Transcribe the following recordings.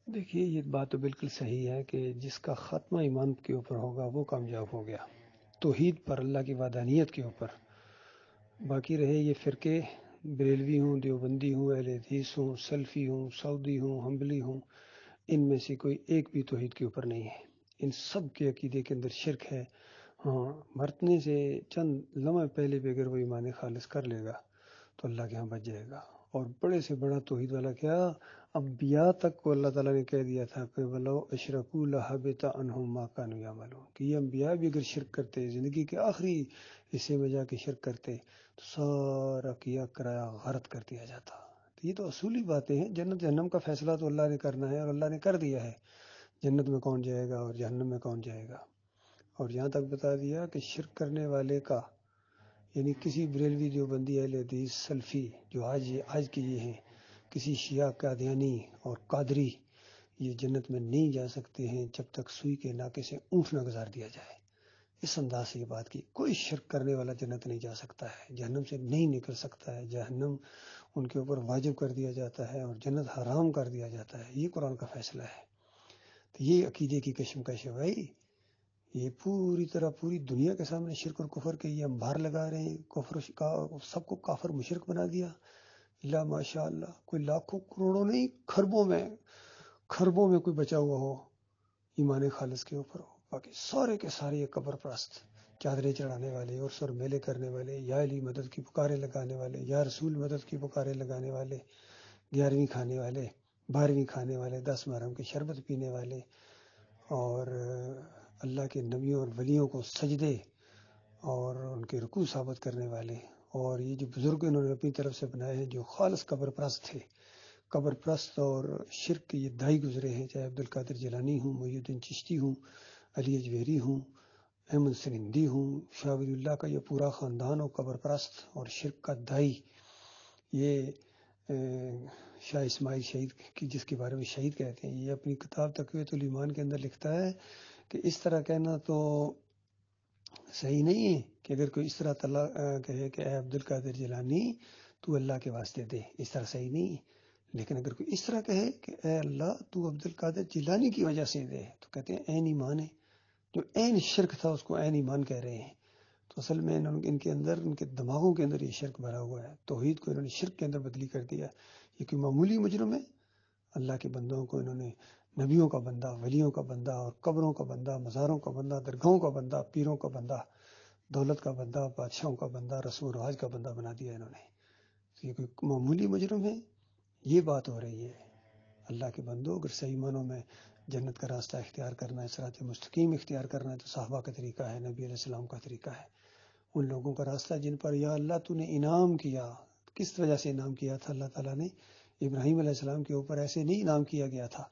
دیکھیے یہ بات تو بالکل صحیح ہے کہ جس کا خاتمہ ایمان کے اوپر ہوگا وہ کامیاب ہو گیا، توحید پر، اللہ کی وحدانیت کے اوپر۔ باقی رہے یہ فرقے، بریلوی ہوں، دیوبندی ہوں، اہل حدیث ہوں، سلفی ہوں، سعودی ہوں، حنبلی ہوں، ان میں سے کوئی ایک بھی توحید کے اوپر نہیں ہے۔ ان سب کے عقیدے کے اندر شرک ہے۔ ہاں، مرنے سے چند لمحے پہلے بھی اگر وہ ایمان خالص کر لے گا تو اللہ کے ہاں بچ جائے گا۔ اور بڑے سے بڑا توحید والا کیا، انبیاء تک کو اللہ تعالیٰ نے کہہ دیا تھا کہ وَلَوْ أَشْرَكُوا لَحَبِطَ عَنْهُمْ مَا كَانُوا يَعْمَلُونَ، کہ یہ انبیاء بھی اگر شرک کرتے، زندگی کے آخری حصے میں جا کے شرک کرتے تو سارا کیا کرایا غارت کر دیا جاتا۔ تو یہ تو اصولی باتیں ہیں۔ جنت جہنم کا فیصلہ تو اللہ نے کرنا ہے، اور اللہ نے کر دیا ہے، جنت میں کون جائے گا اور جہنم میں کون جائے گا۔ اور یہاں تک بتا دیا کہ شرک کرنے والے کا، یعنی کسی بریلوی، دیوبندی، اہل حدیث، سلفی جو آج کے یہ ہیں، کسی شیعہ، قادیانی اور قادری، یہ جنت میں نہیں جا سکتے ہیں جب تک سوئی کے ناکے سے اونٹ نہ گزار دیا جائے۔ اس انداز سے یہ بات کی، کوئی شرک کرنے والا جنت نہیں جا سکتا ہے، جہنم سے نہیں نکل سکتا ہے، جہنم ان کے اوپر واجب کر دیا جاتا ہے اور جنت حرام کر دیا جاتا ہے۔ یہ قرآن کا فیصلہ ہے۔ تو یہ عقیدے کی کشمکش ہے بھائی، یہ پوری طرح پوری دنیا کے سامنے شرک اور کفر کے یہ انبار لگا رہے ہیں، کفر کا سب کو کافر مشرک بنا دیا۔ لا ماشاء اللہ، کوئی لاکھوں کروڑوں نہیں، خربوں میں کوئی بچا ہوا ہو ایمان خالص کے اوپر ہو، باقی سارے کے سارے یہ قبر پرست، چادریں چڑھانے والے اور سر میلے کرنے والے، یا علی مدد کی پکارے لگانے والے، یا رسول مدد کی پکارے لگانے والے، 11ویں کھانے والے، 12ویں کھانے والے، 10 محرم کے شربت پینے والے، اور اللہ کے نبیوں اور ولیوں کو سجدے اور ان کے رکوع ثابت کرنے والے، اور یہ جو بزرگ انہوں نے اپنی طرف سے بنائے ہیں جو خالص قبر پرست تھے، قبر پرست اور شرک کے یہ دائی گزرے ہیں، چاہے عبد القادر جیلانی ہوں، محی الدین چشتی ہوں، علی اجویری ہوں، احمد سرندی ہوں، شاہ ولی اللہ کا یہ پورا خاندان ہو قبر پرست اور شرک کا دائی۔ یہ شاہ اسماعیل شہید کی، جس کے بارے میں شہید کہتے ہیں، یہ اپنی کتاب تقویۃ الایمان کے اندر لکھتا ہے کہ اس طرح کہنا تو صحیح نہیں ہے کہ اگر کوئی اس طرح کہے کہ اے عبد القادر جیلانی تو اللہ کے واسطے دے، اس طرح صحیح نہیں ہے۔ لیکن اگر کوئی اس طرح کہے کہ اے اللہ تو عبد القادر جیلانی کی وجہ سے دے، تو کہتے ہیں عین ایمان ہے۔ جو عین شرک تھا اس کو عین ایمان کہہ رہے ہیں۔ تو اصل میں ان کے اندر، ان کے دماغوں کے اندر یہ شرک بھرا ہوا ہے، توحید کو انہوں نے شرک کے اندر بدلی کر دیا۔ یہ کوئی معمولی مجرم ہے؟ اللہ کے بندوں کو انہوں نے نبیوں کا بندہ، ولیوں کا بندہ اور قبروں کا بندہ، مزاروں کا بندہ، درگاہوں کا بندہ، پیروں کا بندہ، دولت کا بندہ، بادشاہوں کا بندہ، رسم و رواج کا بندہ بنا دیا انہوں نے۔ تو یہ کوئی معمولی مجرم ہے؟ یہ بات ہو رہی ہے۔ اللہ کے بندوں، اگر صحیح معنوں میں جنت کا راستہ اختیار کرنا ہے، صراط مستقیم اختیار کرنا ہے، تو صحابہ کا طریقہ ہے، نبی علیہ السلام کا طریقہ ہے، ان لوگوں کا راستہ جن پر یا اللہ تو نے انعام کیا۔ کس وجہ سے انعام کیا تھا اللہ تعالیٰ نے؟ ابراہیم علیہ السلام کے اوپر ایسے نہیں انعام کیا گیا تھا،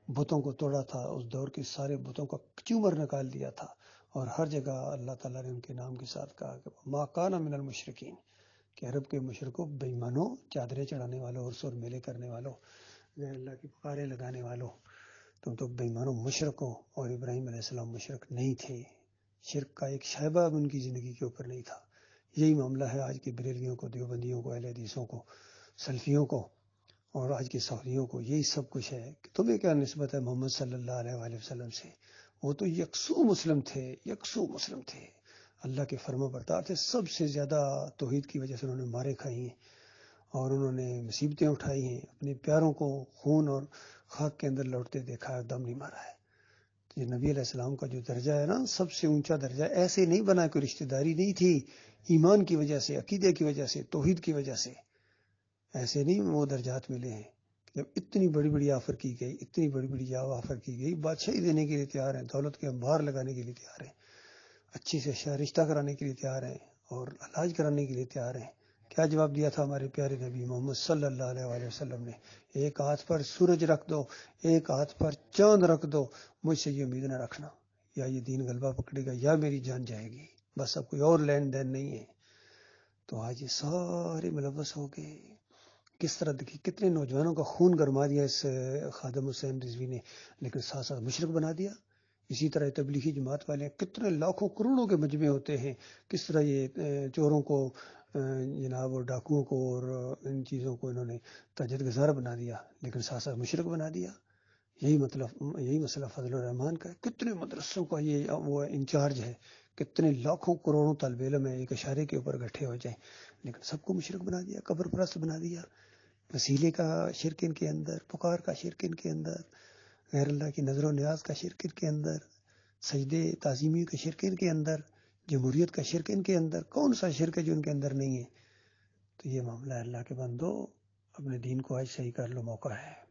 بتوں کو توڑا تھا، اس دور کے سارے بتوں کا چومر نکال دیا تھا، اور ہر جگہ اللہ تعالیٰ نے ان کے نام کے ساتھ کہا کہ ما کان من المشرکین، کہ عرب کے مشرکوں، بے ایمانوں، چادریں چڑھانے والوں اور سر میلے کرنے والوں، غیر اللہ کی پکارے لگانے والوں، تم تو بے ایمانوں مشرک ہو۔ اور ابراہیم علیہ السلام مشرک نہیں تھے، شرک کا ایک شائبہ بھی ان کی زندگی کے اوپر نہیں تھا۔ یہی معاملہ ہے آج کے بریلویوں کو، دیوبندیوں کو، اہل حدیثوں کو، سلفیوں کو اور آج کے سعودیوں کو، یہی سب کچھ ہے کہ تمہیں کیا نسبت ہے محمد صلی اللہ علیہ وآلہ وسلم سے؟ وہ تو یکسو مسلم تھے، یکسو مسلم تھے، اللہ کے فرما بردار تھے۔ سب سے زیادہ توحید کی وجہ سے انہوں نے مارے کھائی ہیں اور انہوں نے مصیبتیں اٹھائی ہیں، اپنے پیاروں کو خون اور خاک کے اندر لوٹتے دیکھا ہے، دم نہیں مارا ہے۔ تو یہ نبی علیہ السلام کا جو درجہ ہے نا، سب سے اونچا درجہ، ایسے نہیں بنا، کوئی رشتہ داری نہیں تھی، ایمان کی وجہ سے، عقیدے کی وجہ سے، توحید کی وجہ سے، ایسے نہیں وہ درجات ملے ہیں۔ جب اتنی بڑی بڑی آفر کی گئی، اتنی بڑی بڑی آفر کی گئی، بادشاہی دینے کے لیے تیار ہیں، دولت کے انبار لگانے کے لیے تیار ہیں، اچھی سے اچھا رشتہ کرانے کے لیے تیار ہیں اور علاج کرانے کے لیے تیار ہیں۔ کیا جواب دیا تھا ہمارے پیارے نبی محمد صلی اللہ علیہ وآلہ وسلم نے؟ ایک ہاتھ پر سورج رکھ دو، ایک ہاتھ پر چاند رکھ دو، مجھ سے یہ امید نہ رکھنا یا یہ دین غلبہ پکڑے گا یا میری جان جائے گی، بس اب کوئی اور لین دین نہیں ہے۔ تو آج یہ سارے ملوث ہو گئے۔ کس طرح دیکھیے کتنے نوجوانوں کا خون گرما دیا اس خادم حسین رضوی نے، لیکن ساتھ ساتھ مشرک بنا دیا۔ اسی طرح تبلیغی جماعت والے کتنے لاکھوں کروڑوں کے مجمع ہوتے ہیں، کس طرح یہ چوروں کو، جناب، اور ڈاکوؤں کو اور ان چیزوں کو انہوں نے تہجد گزار بنا دیا، لیکن ساتھ ساتھ مشرک بنا دیا۔ یہی مسئلہ فضل الرحمان کا ہے. کتنے مدرسوں کا یہ وہ انچارج ہے، کتنے لاکھوں کروڑوں طالب علم ہیں، ایک اشارے کے اوپر اکٹھے ہو جائیں، لیکن سب کو مشرک بنا دیا، قبر پرست بنا دیا. وسیلے کا شرک ان کے اندر، پکار کا شرک ان کے اندر، غیر اللہ کی نظر و نیاز کا شرک ان کے اندر، سجدے تعظیمی کا شرک ان کے اندر، جمہوریت کا شرک ان کے اندر. کون سا شرک ہے جو ان کے اندر نہیں ہے؟ تو یہ معاملہ ہے. اللہ کے بندو، اپنے دین کو آج صحیح کر لو، موقع ہے.